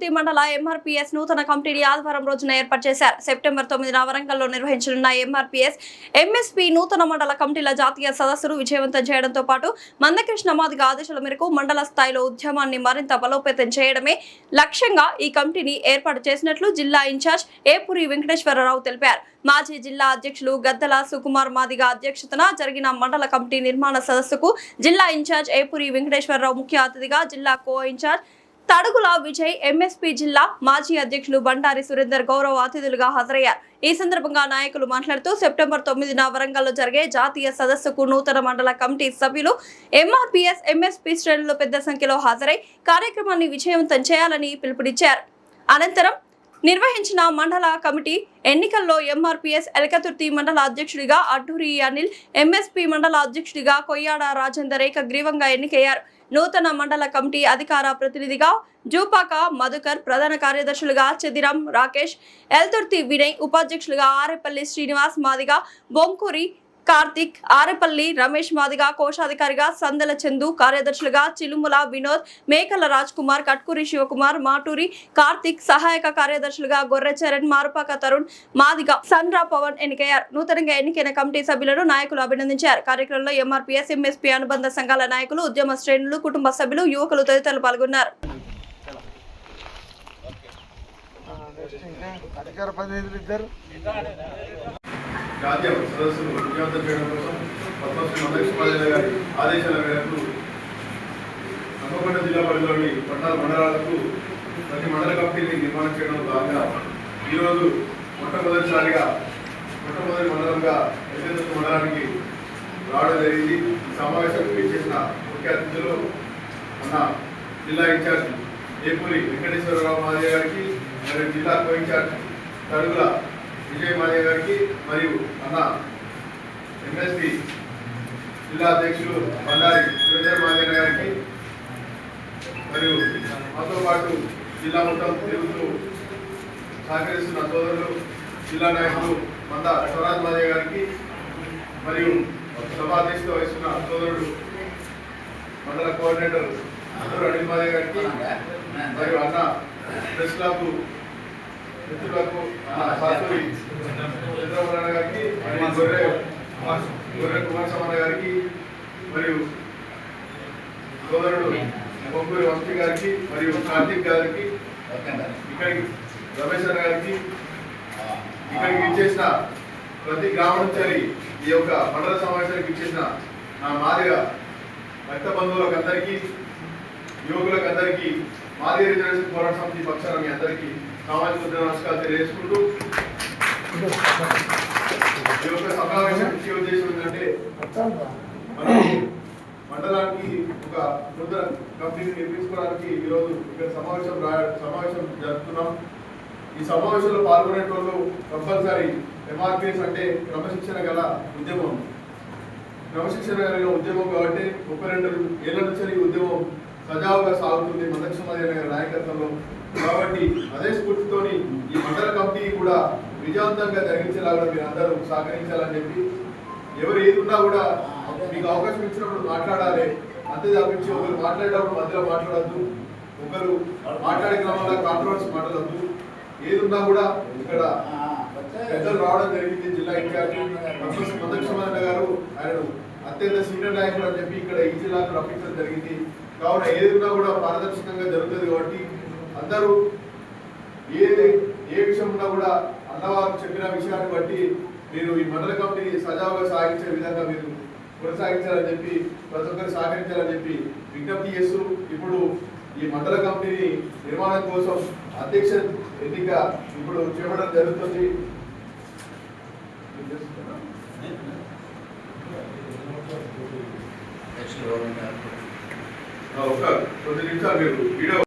ఎల్కతుర్తి మండల ఎంఆర్పీఎస్ నూతన కమిటీని ఆదివారం రోజున ఏర్పాటు చేశారు. సెప్టెంబర్ 9న వరంగల్లో నిర్వహించనున్న ఎంఆర్పీఎస్ ఎంఎస్పీ నూతన మండల కమిటీల జాతీయ సదస్సును విజయవంతం చేయడంతో పాటు మందకృష్ణ మాదిగ ఆదేశాల మేరకు మండల స్థాయిలో ఉద్యమాన్ని మరింత బలోపేతం చేయడమే లక్ష్యంగా ఈ కమిటీని ఏర్పాటు చేసినట్లు జిల్లా ఇన్ఛార్జ్ ఏపూరి వెంకటేశ్వరరావు తెలిపారు. మాజీ జిల్లా అధ్యక్షులు గద్దల సుకుమార్ మాదిగ అధ్యక్షతన జరిగిన మండల కమిటీ నిర్మాణ సదస్సుకు జిల్లా ఇన్ఛార్జ్ ఏపూరి వెంకటేశ్వరరావు ముఖ్య అతిథిగా, జిల్లా కో ఇన్ఛార్జ్ తడుగుల విజయ్, ఎంఎస్పీ జిల్లా మాజీ అధ్యక్షులు బండారి సురేందర్ గౌరవ అతిథులుగా హాజరయ్యారు. ఈ సందర్భంగా నాయకులు మాట్లాడుతూ సెప్టెంబర్ 9న వరంగల్లో జరిగే జాతీయ సదస్సుకు నూతన మండల కమిటీ సభ్యులు ఎంఆర్పీఎస్ ఎంఎస్పీ శ్రేణులు పెద్ద సంఖ్యలో హాజరై కార్యక్రమాన్ని విజయవంతం చేయాలని పిలుపునిచ్చారు. అనంతరం నిర్వహించిన మండల కమిటీ ఎన్నికల్లో ఎంఆర్పీఎస్ ఎల్కతుర్తి మండల అధ్యక్షుడిగా అడ్డూరి అనిల్, ఎంఎస్పీ మండల అధ్యక్షుడిగా కొయ్యాడ రాజేందర్ ఏకగ్రీవంగా ఎన్నికయ్యారు. నూతన మండల కమిటీ అధికార ప్రతినిధిగా జూపాక మధుకర్, ప్రధాన కార్యదర్శులుగా చెదిరం రాకేష్, ఎల్తుర్తి వినయ్, ఉపాధ్యక్షులుగా ఆరేపల్లి శ్రీనివాస్ మాదిగ, బొంకూరి కార్తిక్, ఆరేపల్లి రమేష్ మాదిగ, కోశాధికారిగా సందల చందు, కార్యదర్శులుగా చిలుముల వినోద్, మేకల రాజ్ కుమార్, కట్కూరి శివకుమార్, మాటూరి కార్తిక్, సహాయక కార్యదర్శులుగా గొర్రె చరణ్, మారుపాక తరుణ్ మాదిగ, సన్రా పవన్ ఎన్నికయ్యారు. నూతనంగా ఎన్నికైన కమిటీ సభ్యులను నాయకులు అభినందించారు. కార్యక్రమంలో ఎంఆర్పీఎస్ ఎంఎస్పీ అనుబంధ సంఘాల నాయకులు, ఉద్యమ శ్రేణులు, కుటుంబ సభ్యులు, యువకులు తదితరులు పాల్గొన్నారు. జాతీయ సదస్సును విజయవంతం చేయడం కోసం పద్మశ్రీ మందకృష్ణ గారి ఆదేశాల మేరకు హన్మకొండ జిల్లా పరిధిలోని 14 మండలాలకు ప్రతి మండల కమిటీని నిర్మాణం చేయడం భాగంగా ఈరోజు మొట్టమొదటి మండలంగా ఎల్కతుర్తి మండలానికి రావడం జరిగింది. ఈ సమావేశానికి చేసిన ముఖ్య అతిథులు మన జిల్లా ఇన్ఛార్జ్ ఏపూరి వెంకటేశ్వరరావు మాదిగ గారికి, మరియు జిల్లా కో ఇన్ఛార్జ్ తడుగుల విజయ్ మాదిగ గారికి, మరియు అన్న ఎంఎస్పీ జిల్లా అధ్యక్షులు బండారి సురేందర్ మాదిగ గారికి, మరియు మాతో పాటు జిల్లా మొత్తం తిరుగుతూ సహకరిస్తున్న సోదరులు జిల్లా నాయకులు మంద స్వరాజ్ మాదిగ గారికి, మరియు సభాధ్యక్షత వహిస్తున్న సోదరుడు మండల కోఆర్డినేటర్ అడ్డూరి అనిల్ మాదిగ గారికి, మరియు అన్న ప్రెస్ క్లబ్ మిత్రులకు సాసూరి చంద్రబాబు గారికి, మరియు గొర్రె కుమార్ సమన్న గారికి, మరియు సోదరుడు బొంకూరి వంశీ గారికి, మరియు కార్తిక్ గారికి, ఇక్కడికి రమేష్ గారికి, ఇక్కడికి ఇచ్చేసిన ప్రతి గ్రామం నుంచి ఈ యొక్క మండల సమావేశానికి ఇచ్చేసిన నా మాదిగ రక్త బంధువులకు అందరికీ, యువకులకు అందరికీ, మాదిగ రిజర్వేషన్ పోరాట సమితి పక్షాన మీ అందరికీ సామాజిక నమస్కారాలు తెలియజేసుకుంటూ, ఈ యొక్క సమావేశం ముఖ్య ఉద్దేశం ఏంటంటే మనం మండలానికి ఒక నూతన కమిటీని నిర్మించుకోవడానికి ఈరోజు ఇక్కడ సమావేశం జరుపుతున్నాం. ఈ సమావేశంలో పాల్గొనే వాళ్ళు కంపల్సరీ ఎంఆర్పీఎస్ అంటే క్రమశిక్షణ గల ఉద్యమం. క్రమశిక్షణ కలిగిన ఉద్యమం కాబట్టి 32 ఏళ్ల నుంచి ఈ ఉద్యమం సజావుగా సాగుతుంది మందకృష్ణ మాదిగ గారి నాయకత్వంలో. కాబట్టి అదే స్ఫూర్తితోని ఈ మండల కమిటీ కూడా విజయవంతంగా జరిగించేలాగా మీరు అందరూ సహకరించాలని చెప్పి, ఎవరు ఏది ఉన్నా కూడా మీకు అవకాశం ఇచ్చినప్పుడు మాట్లాడాలి, అంతే తప్పించి ఒకరు మాట్లాడేటప్పుడు మధ్యలో మాట్లాడద్దు, ఒకరు మాట్లాడే క్రమంలో కాంట్రవర్సీ మాట్లాడద్దు. ఏది ఉన్నా కూడా ఇక్కడ పెద్దలు రావడం జరిగింది. జిల్లా ఇన్ఛార్జి మందకృష్ణ మాదిగ గారు ఆయన అత్యంత సీనియర్ నాయకులు అని చెప్పి ఇక్కడ ఈ జిల్లాకు రప్పించడం జరిగింది. కావున ఏది ఉన్నా కూడా పారదర్శకంగా జరుగుతుంది. కాబట్టి అందరూ ఏ విషయం ఉన్నా కూడా అన్నవారు చెప్పిన విషయాన్ని బట్టి మీరు ఈ మండల కమిటీని సజావుగా సాగించే విధంగా మీరు కొనసాగించాలని చెప్పి, ప్రతి ఒక్కరు సహకరించాలని చెప్పి విజ్ఞప్తి చేస్తూ, ఇప్పుడు ఈ మండల కమిటీని నిర్మాణం కోసం అధ్యక్ష ఎన్నిక ఇప్పుడు చేపట్టడం జరుగుతుంది. ఒక 20 నిమిషాలు మీరు వీడియో